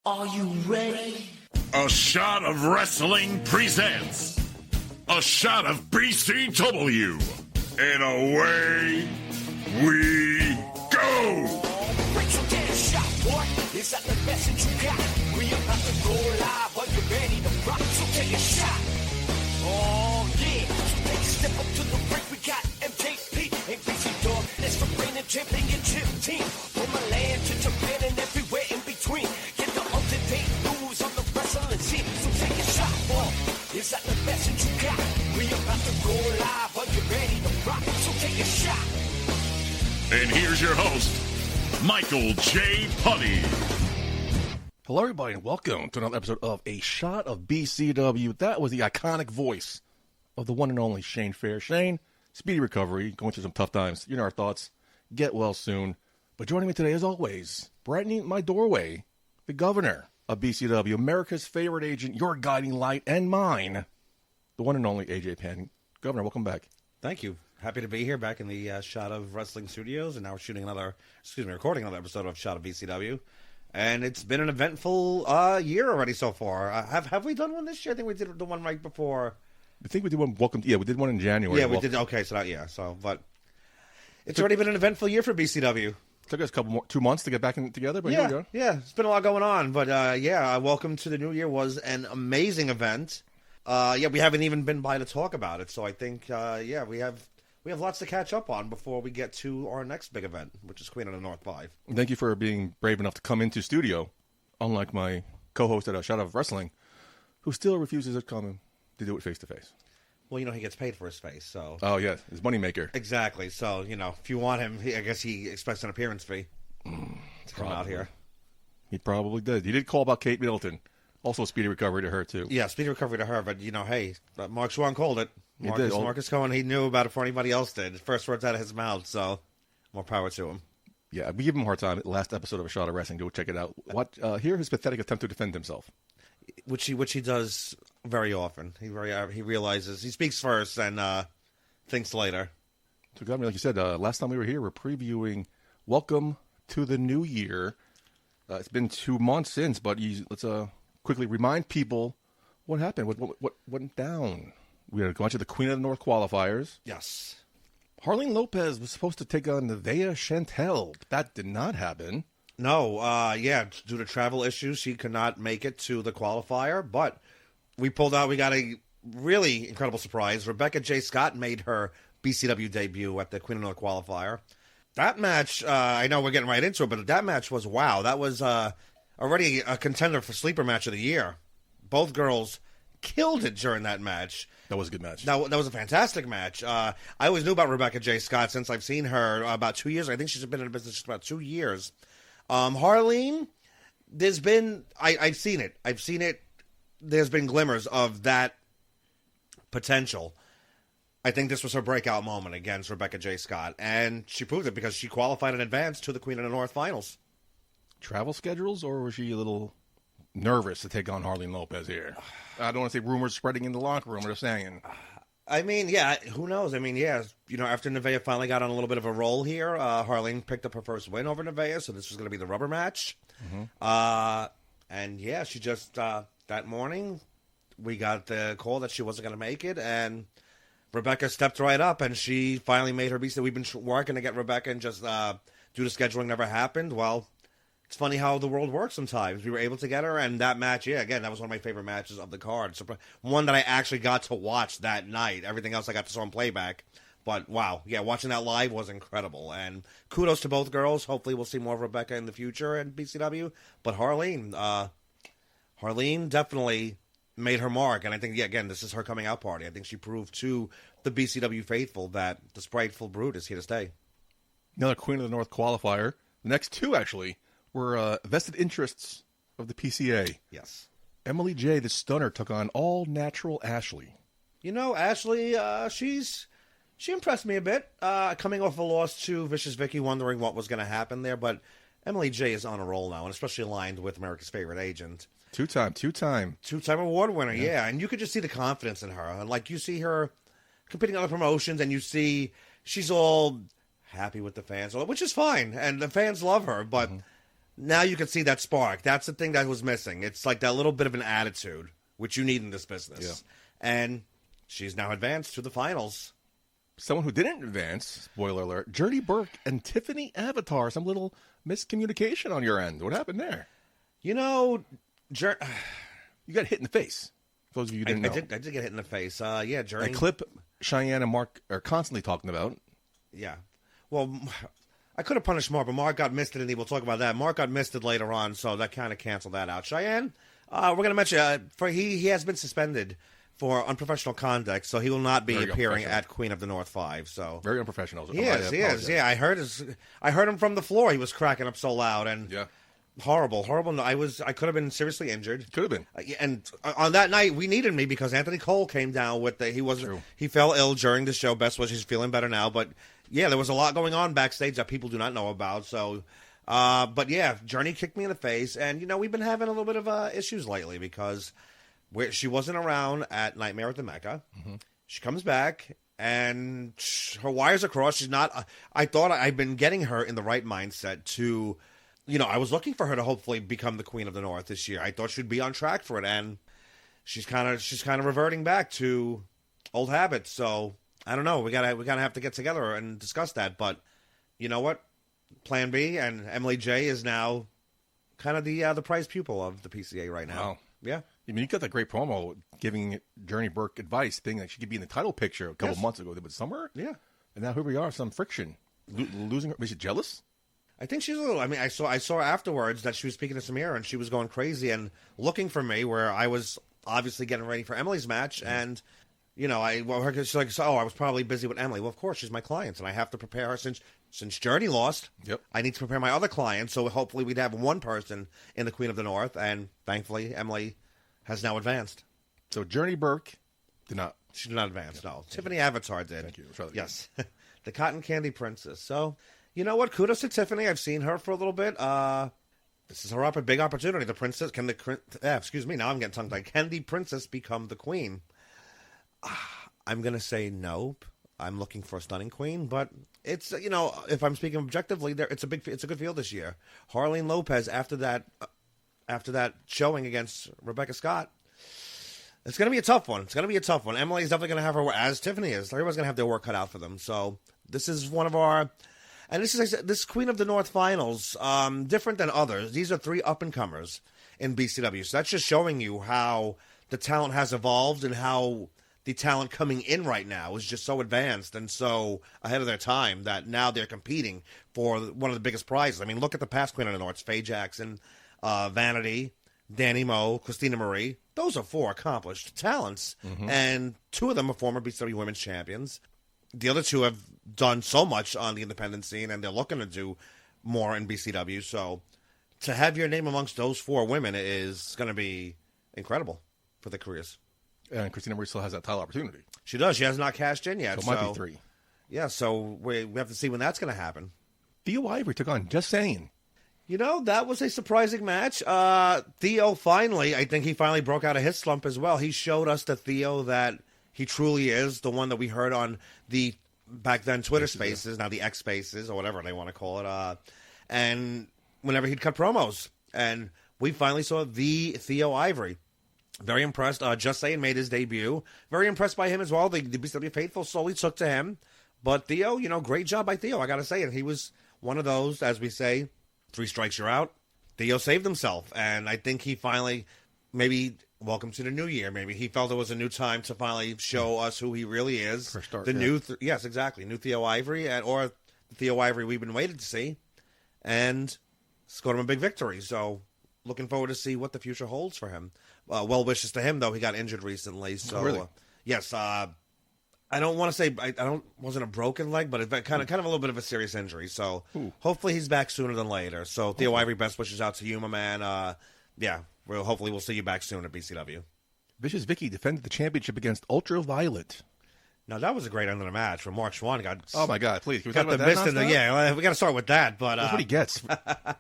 Are you ready? A Shot of Wrestling presents A Shot of BCW. And away we go. Break your damn shot, boy. Is that the best that you got? We about to go live. Are you ready to rock? So take a shot. Oh, yeah. So take a step up to the break. We got MJP and BC Dog. That's for reigning championship team. From Milan to Japan and everywhere in between. Get the up-to-date news on the wrestling scene. So take a shot, boy. Is that the best that you got? We about to go live. Are you ready to rock? So take a shot. And here's your host, Michael J. Putty. Hello, everybody, and welcome to another episode of A Shot of BCW. That was the iconic voice of the one and only Shane Fair. Shane, speedy recovery, going through some tough times. You know our thoughts. Get well soon. But joining me today, as always, brightening my doorway, the governor of BCW, America's favorite agent, your guiding light, and mine, the one and only AJ Penn. Governor, welcome back. Thank you. Happy to be here back in the Shot of Wrestling Studios, and now we're recording another episode of Shot of BCW. And it's been an eventful year already so far. Have we done one this year? I think we did the one right before. I think we did one. We did one in January. Yeah, we did. Okay, so but it's already been an eventful year for BCW. Took us 2 months to get back together, but here we go. Yeah, it's been a lot going on. But welcome to the new year was an amazing event. We haven't even been by to talk about it, so I think we have lots to catch up on before we get to our next big event, which is Queen of the North 5. Thank you for being brave enough to come into studio, unlike my co-host at A Shot of Wrestling, who still refuses to come to do it face-to-face. Well, he gets paid for his face, so... Oh, yeah, his moneymaker. Exactly. So, if you want him, I guess he expects an appearance fee to come out here. He probably did. He did call about Kate Middleton. Also, speedy recovery to her, too. Yeah, speedy recovery to her, but, hey, Mark Schwann called it. Marcus Cohen, he knew about it before anybody else did. First words out of his mouth, so more power to him. Yeah, we give him a hard time. Last episode of A Shot of Wrestling, go check it out. Hear his pathetic attempt to defend himself. Which he does very often. He realizes, he speaks first and thinks later. So, Governor, like you said, last time we were here, we're previewing Welcome to the New Year. It's been 2 months since, but let's quickly remind people what happened, what went down. We had to go on to the Queen of the North qualifiers. Yes. Harleen Lopez was supposed to take on Nevaeh Chantel. That did not happen. No, due to travel issues, she could not make it to the qualifier, but we pulled out, we got a really incredible surprise. Rebecca J. Scott made her BCW debut at the Queen of North qualifier. That match, I know we're getting right into it, but that match was wow. That was already a contender for Sleeper Match of the Year. Both girls killed it during that match. That was a good match. That was a fantastic match. I always knew about Rebecca J. Scott since I've seen her about 2 years. I think she's been in the business just about 2 years. Harleen, there's been... I've seen it. There's been glimmers of that potential. I think this was her breakout moment against Rebecca J. Scott, and she proved it because she qualified in advance to the Queen of the North finals. Travel schedules, or was she a little nervous to take on Harleen Lopez here? I don't want to say rumors spreading in the locker room, they're saying. Who knows? After Nevaeh finally got on a little bit of a roll here, Harleen picked up her first win over Nevaeh, so this was going to be the rubber match. Mm-hmm. She just, that morning, we got the call that she wasn't going to make it, and Rebecca stepped right up, and she finally made her beast. We've been working to get Rebecca, and just due to scheduling never happened. Well, it's funny how the world works sometimes. We were able to get her, and that match, that was one of my favorite matches of the card. So, one that I actually got to watch that night. Everything else I got to see on playback. But, wow, watching that live was incredible. And kudos to both girls. Hopefully we'll see more of Rebecca in the future at BCW. But Harleen definitely made her mark. And I think, this is her coming out party. I think she proved to the BCW faithful that the spiteful brute is here to stay. Another Queen of the North qualifier. The next two, actually, were vested interests of the PCA. Yes. Emily J., the Stunner, took on all-natural Ashley. Ashley, she impressed me a bit. Coming off a loss to Vicious Vicky, wondering what was going to happen there. But Emily J. is on a roll now, and especially aligned with America's favorite agent. Two-time award winner, yeah. And you could just see the confidence in her. And you see her competing on the promotions, and you see she's all happy with the fans, which is fine. And the fans love her, but... Mm-hmm. now you can see that spark. That's the thing that was missing. It's like that little bit of an attitude, which you need in this business. Yeah. And she's now advanced to the finals. Someone who didn't advance, spoiler alert, Journey Burke and Tiffany Avatar. Some little miscommunication on your end. What happened there? You know, you got hit in the face. For those of you who didn't know. I did get hit in the face. Yeah, Journey. A clip Cheyenne and Mark are constantly talking about. Yeah. Well, I could have punished Mark, but Mark got misted, and we'll talk about that. Mark got misted later on, so that kind of canceled that out. Cheyenne, we're going to mention, he has been suspended for unprofessional conduct, so he will not be appearing at Queen of the North 5. So very unprofessional. He is. Yeah, I heard him from the floor. He was cracking up so loud, and horrible. I could have been seriously injured. Could have been. And on that night, we needed me because Anthony Cole came down with he fell ill during the show. Best wishes, he's feeling better now, but yeah, there was a lot going on backstage that people do not know about. So, but yeah, Journey kicked me in the face, and you know we've been having a little bit of issues lately because she wasn't around at Nightmare at the Mecca. Mm-hmm. She comes back, and her wires are crossed. She's not. I thought I'd been getting her in the right mindset to, you know, I was looking for her to hopefully become the Queen of the North this year. I thought she'd be on track for it, and she's kind of reverting back to old habits. So I don't know. We gotta have to get together and discuss that. But you know what? Plan B and Emily J is now kind of the prize pupil of the PCA right now. Wow. Yeah. I mean, you got that great promo giving Journey Burke advice, thing that she could be in the title picture a couple months ago. Was summer? Yeah. And now here we are, some friction. Losing her. Was she jealous? I think she's a little. I mean, I saw afterwards that she was speaking to Samira and she was going crazy and looking for me, where I was obviously getting ready for Emily's match, and you know, she's like, oh, I was probably busy with Emily. Well, of course, she's my client, and I have to prepare her since Journey lost. Yep. I need to prepare my other clients, so hopefully we'd have one person in the Queen of the North, and thankfully Emily has now advanced. So Journey Burke did not. She did not advance. No, Tiffany Avatar did. Thank you. Yes, the Cotton Candy Princess. So. You know what? Kudos to Tiffany. I've seen her for a little bit. This is her big opportunity. The princess excuse me. Now I'm getting tongue-tied. Can the princess become the queen? I'm gonna say no. I'm looking for a stunning queen, but it's if I'm speaking objectively, it's a good field this year. Harleen Lopez after that showing against Rebecca Scott. It's going to be a tough one. Emily's definitely going to have her, as Tiffany is. Everyone's going to have their work cut out for them. So this is one of our. And this Queen of the North finals, different than others. These are 3 up-and-comers in BCW. So that's just showing you how the talent has evolved and how the talent coming in right now is just so advanced and so ahead of their time that now they're competing for one of the biggest prizes. I mean, look at the past Queen of the North. Faye Jackson, Vanity, Danny Moe, Christina Marie. Those are 4 accomplished talents. Mm-hmm. And 2 of them are former BCW Women's Champions. The other 2 have done so much on the independent scene, and they're looking to do more in BCW. So to have your name amongst those 4 women is going to be incredible for their careers. And Christina Marie still has that title opportunity. She does. She has not cashed in yet. So it might be 3. Yeah, so we have to see when that's going to happen. Theo Ivory took on Just Saying. You know, that was a surprising match. Theo I think he finally broke out of his slump as well. He showed us the Theo that he truly is, the one that we heard on the back then Twitter Spaces, now the X Spaces or whatever they want to call it. And whenever he'd cut promos, and we finally saw the Theo Ivory. Very impressed. Just Saying made his debut. Very impressed by him as well. The BCW faithful slowly took to him, but Theo, great job by Theo. I got to say it. He was one of those, as we say, 3 strikes you're out. Theo saved himself, and I think he finally maybe. Welcome to the new year. Maybe he felt it was a new time to finally show us who he really is. For a start, yes, exactly. New Theo Ivory, or the Theo Ivory we've been waiting to see, and scored him a big victory. So, looking forward to see what the future holds for him. Well wishes to him, though. He got injured recently. So, really? Yes. I don't want to say wasn't a broken leg, but it kind of a little bit of a serious injury. So, hopefully he's back sooner than later. So, Theo Ivory, best wishes out to you, my man. Yeah. Hopefully we'll see you back soon at BCW. Vicious Vicky defended the championship against Ultraviolet. Now, that was a great end of the match when Mark Schwann got... Oh, my God, please. Can we got talk the about mist that? Yeah, we got to start with that. But that's what he gets. But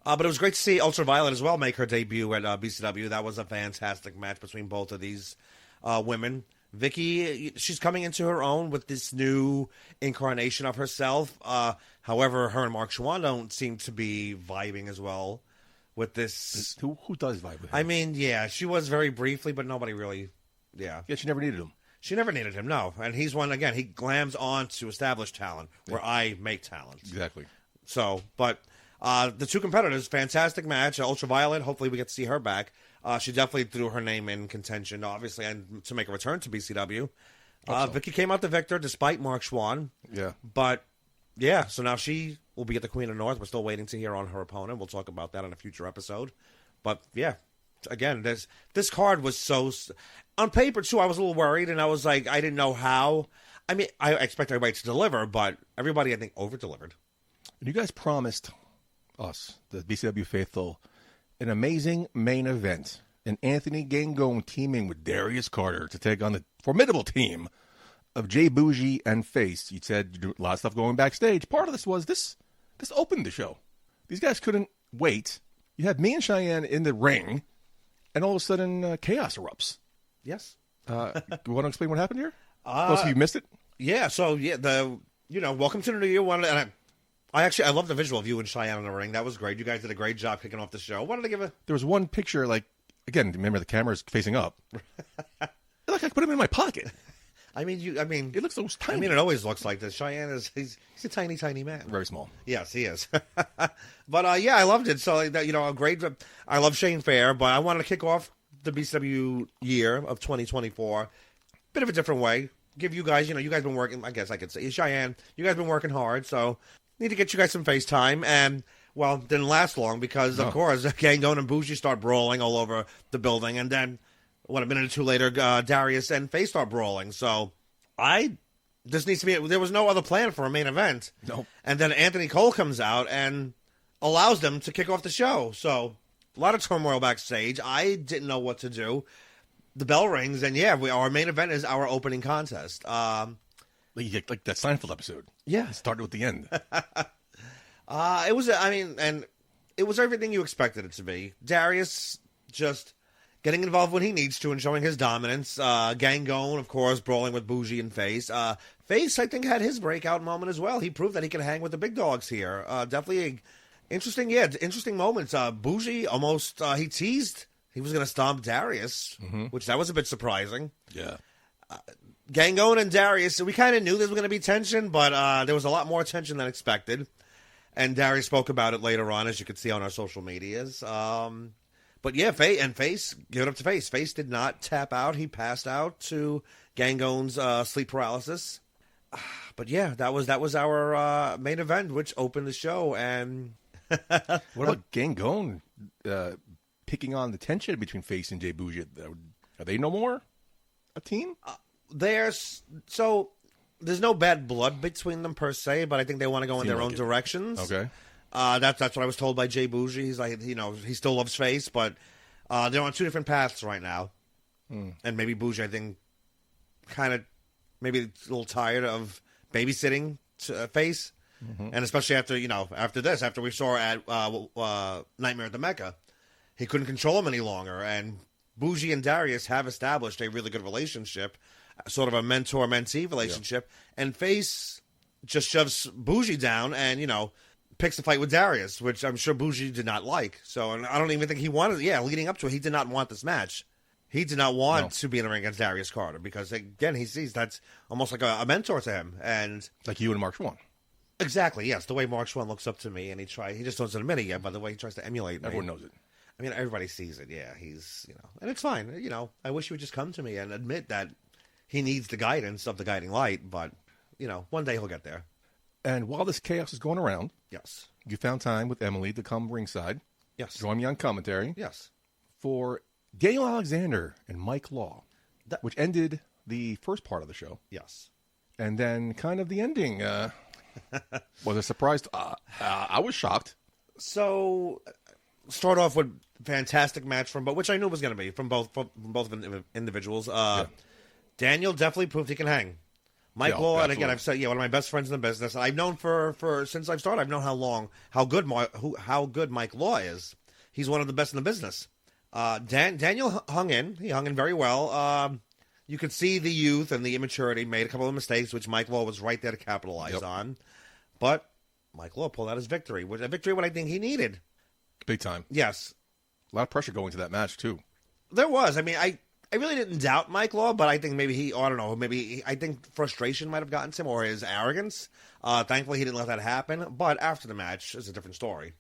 it was great to see Ultraviolet as well make her debut at BCW. That was a fantastic match between both of these women. Vicky, she's coming into her own with this new incarnation of herself. However, her and Mark Schwann don't seem to be vibing as well with this. Who does vibe with him? I mean, yeah, she was very briefly, but nobody really. Yeah. Yeah, she never needed him. She never needed him, no. And he's one, again, he glams on to established talent, where I make talent. Exactly. So, but the two competitors, fantastic match. Ultraviolet, hopefully we get to see her back. She definitely threw her name in contention, obviously, and to make a return to BCW. Vicky came out the victor despite Mark Schwann. Yeah. But, yeah, so now she will be at the Queen of the North. We're still waiting to hear on her opponent. We'll talk about that in a future episode. But, yeah, again, this card was so... On paper, too, I was a little worried, and I was like, I didn't know how. I mean, I expect everybody to deliver, but everybody, I think, over-delivered. And you guys promised us, the BCW faithful, an amazing main event. And Anthony Gangone teaming with Darius Carter to take on the formidable team of Jay Bougie and Face. You said you do a lot of stuff going backstage. Part of this was this opened the show. These guys couldn't wait. You had me and Cheyenne in the ring, and all of a sudden, chaos erupts. Yes. You want to explain what happened here? Most of you missed it? Yeah, so, welcome to the new year one. And I love the visual of you and Cheyenne in the ring. That was great. You guys did a great job kicking off the show. Wanted to give a... There was one picture, again, remember the camera's facing up. I put him in my pocket. It looks so tiny. it always looks like this. Cheyenne he's a tiny, tiny man. Very small. Yes, he is. But, I loved it. So, a great... I love Shane Fair, but I wanted to kick off the BCW year of 2024 bit of a different way. Give you guys, you guys been working, I guess I could say, Cheyenne, you guys been working hard, so need to get you guys some FaceTime. And, well, didn't last long because, of course, Gangone and Bougie start brawling all over the building. And then, a minute or two later, Darius and Face start brawling. So, this needs to be, there was no other plan for a main event. Nope. And then Anthony Cole comes out and allows them to kick off the show. So, a lot of turmoil backstage. I didn't know what to do. The bell rings, and our main event is our opening contest. Like that Seinfeld episode. Yeah. It started with the end. It was, and it was everything you expected it to be. Darius just getting involved when he needs to and showing his dominance. Gangone, of course, brawling with Bougie and Face. Face, I think, had his breakout moment as well. He proved that he can hang with the big dogs here. Definitely interesting moments. Bougie almost, he teased he was going to stomp Darius, which that was a bit surprising. Yeah. Gangone and Darius, we kind of knew there was going to be tension, but there was a lot more tension than expected. And Darius spoke about it later on, as you can see on our social medias. But yeah, Face, give it up to Face. Face did not tap out. He passed out to Gangone's sleep paralysis. But yeah, that was our main event, which opened the show. And what about Gangone picking on the tension between Face and Jay Bougie? Are they no more a team? There's no bad blood between them per se, but I think they want to go in their own directions. Okay. That's what I was told by Jay Bougie. He's like, he still loves Face, but they're on two different paths right now. And maybe Bougie, I think, kind of maybe a little tired of babysitting Face, and especially after we saw at Nightmare at the Mecca, he couldn't control him any longer. And Bougie and Darius have established a really good relationship, sort of a mentor-mentee relationship, and Face just shoves Bougie down and picks a fight with Darius, which I'm sure Bougie did not like. So, and I don't even think he wanted. Leading up to it, he did not want this match. He did not want to be in the ring against Darius Carter because, again, he sees that's almost like a mentor to him. And like you and Mark Schwann. Exactly, yes. The way Mark Schwann looks up to me, and he just doesn't admit it yet, by the way he tries to emulate me. Everyone knows it. I mean, everybody sees it, yeah. He's, and it's fine. I wish he would just come to me and admit that he needs the guidance of the guiding light, but, one day he'll get there. And while this chaos is going around, yes, you found time with Emily to come ringside. Yes. Join me on commentary. Yes. For Daniel Alexander and Mike Law, which ended the first part of the show. Yes. And then kind of the ending was a surprise. I was shocked. So, start off with fantastic match which I knew was going to be from both individuals. Daniel definitely proved he can hang. Mike Law, absolutely. And again, I've said, one of my best friends in the business. I've known for since I've started. I've known how good Mike Law is. He's one of the best in the business. Daniel hung in. He hung in very well. You could see the youth and the immaturity, made a couple of mistakes, which Mike Law was right there to capitalize on. But Mike Law pulled out his victory, which a victory what I think he needed. Big time. Yes. A lot of pressure going to that match, too. There was. I mean, I really didn't doubt Mike Law, but I think maybe I don't know, I think frustration might have gotten to him or his arrogance. Thankfully, he didn't let that happen. But after the match, it's a different story.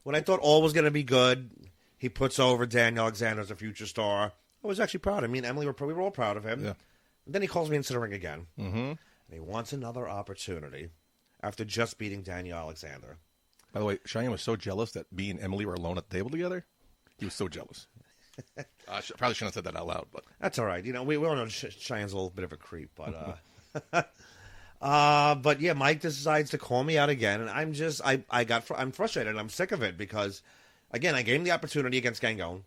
When I thought all was going to be good, he puts over Daniel Alexander as a future star. I was actually proud. I mean, Emily, we were all proud of him. Yeah. And then he calls me into the ring again. Mm-hmm. And he wants another opportunity after just beating Daniel Alexander. By the way, Cheyenne was so jealous that me and Emily were alone at the table together. He was so jealous. I probably shouldn't have said that out loud, but that's all right. You know, we all know Cheyenne's a little bit of a creep, but but yeah, Mike decides to call me out again, and I'm frustrated. And I'm sick of it because, again, I gave him the opportunity against Gangone.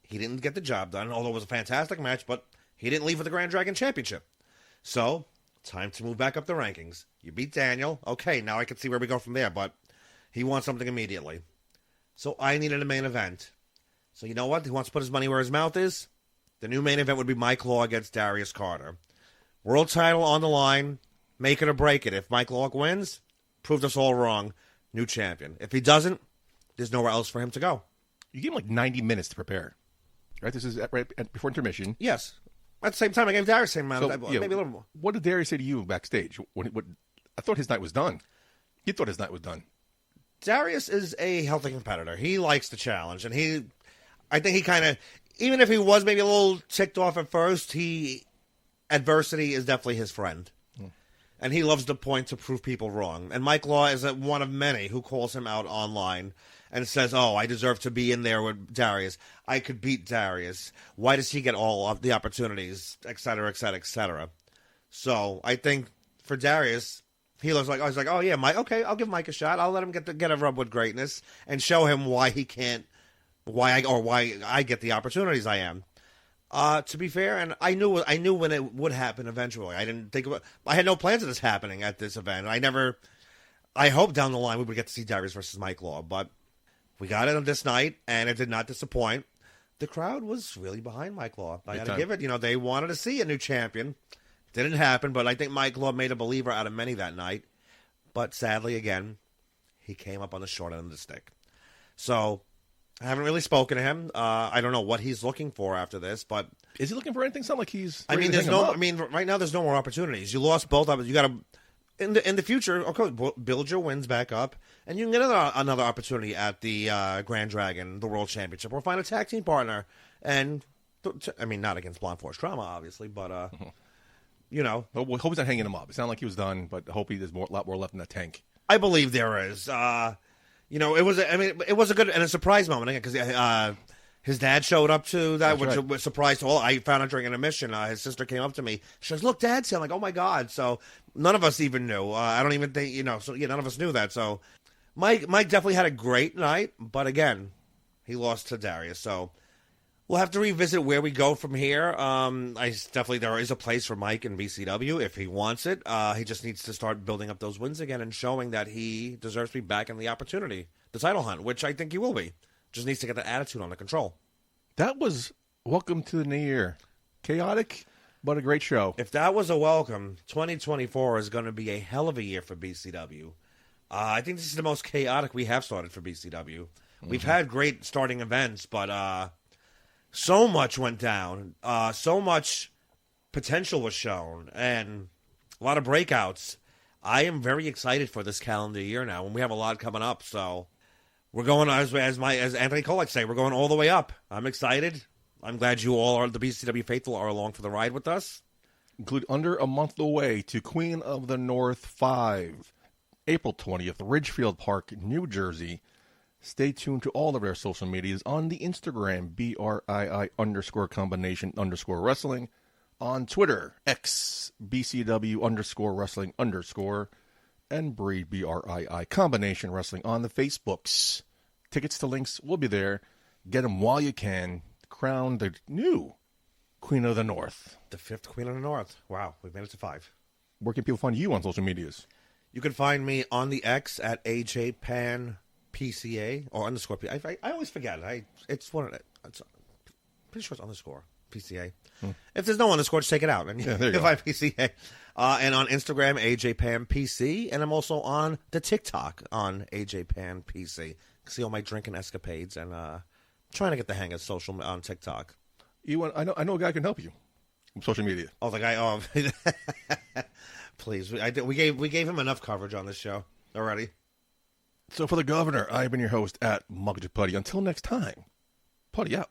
He didn't get the job done, although it was a fantastic match, but he didn't leave with the Grand Dragon Championship. So, time to move back up the rankings. You beat Daniel. Okay, now I can see where we go from there, but he wants something immediately. So I needed a main event. So you know what? He wants to put his money where his mouth is. The new main event would be Mike Law against Darius Carter. World title on the line. Make it or break it. If Mike Law wins, proved us all wrong. New champion. If he doesn't, there's nowhere else for him to go. You gave him like 90 minutes to prepare. Right? This is before intermission. Yes. At the same time, I gave Darius the same amount of maybe a little more. What did Darius say to you backstage? I thought his night was done. You thought his night was done. Darius is a healthy competitor. He likes the challenge, and I think he kind of, even if he was maybe a little ticked off at first, adversity is definitely his friend. And he loves to point to prove people wrong. And Mike Law is one of many who calls him out online and says, oh, I deserve to be in there with Darius. I could beat Darius. Why does he get all of the opportunities, et cetera, et cetera, et cetera. So I think for Darius, I was like, oh, yeah, Mike, okay, I'll give Mike a shot. I'll let him get a rub with greatness and show him why he can't, why I get the opportunities I am. To be fair, and I knew when it would happen eventually. I had no plans of this happening at this event. I hope down the line we would get to see Darius versus Mike Law, but we got it on this night, and it did not disappoint. The crowd was really behind Mike Law. I got to give it. They wanted to see a new champion. Didn't happen, but I think Mike Law made a believer out of many that night. But sadly, again, he came up on the short end of the stick. So I haven't really spoken to him. I don't know what he's looking for after this, but is he looking for anything? Something like he's. Right now there's no more opportunities. You lost both of them. You got to in the future. Okay, build your wins back up, and you can get another opportunity at the Grand Dragon, the World Championship, or find a tag team partner. And not against Blonde Force Trauma, obviously, but Hope he's not hanging him up. It sounded like he was done, but I hope there's a lot more left in the tank. I believe there is. It was a good and a surprise moment again because his dad showed up to that, which was a surprise to all. I found out during an intermission. His sister came up to me. She goes, "Look, Dad's here." I'm like, "Oh my God!" So none of us even knew. I don't even think So none of us knew that. So Mike definitely had a great night, but again, he lost to Darius. So we'll have to revisit where we go from here. There is a place for Mike in BCW if he wants it. He just needs to start building up those wins again and showing that he deserves to be back in the opportunity, the title hunt, which I think he will be. Just needs to get the attitude under control. That was welcome to the new year. Chaotic, but a great show. If that was a welcome, 2024 is going to be a hell of a year for BCW. I think this is the most chaotic we have started for BCW. Mm-hmm. We've had great starting events, but so much went down. So much potential was shown, and a lot of breakouts. I am very excited for this calendar year now, and we have a lot coming up. So we're going, as Anthony Cole likes to say, we're going all the way up. I'm excited. I'm glad you all, the BCW faithful, are along for the ride with us. Include under a month away to Queen of the North 5, April 20th, Ridgefield Park, New Jersey. Stay tuned to all of our social medias on the Instagram, BRII_combination_wrestling. On Twitter, X, BCW_wrestling_, and Breed, BRII, combination wrestling on the Facebooks. Tickets to links will be there. Get them while you can. Crown the new Queen of the North. The 5th Queen of the North. Wow, we've made it to 5. Where can people find you on social medias? You can find me on the X at AJPanPCA or _. I always forget. It's pretty sure it's _. PCA. If there's no underscore, just take it out. And there you you go. find PCA. And on Instagram, AJPanPC. And I'm also on the TikTok on AJPanPC. See all my drinking escapades and trying to get the hang of social on TikTok. I know a guy can help you from social media. Oh, the guy. Oh, please. We gave him enough coverage on this show already. So for the governor, I've been your host at Muggle Putty. Until next time, Putty out.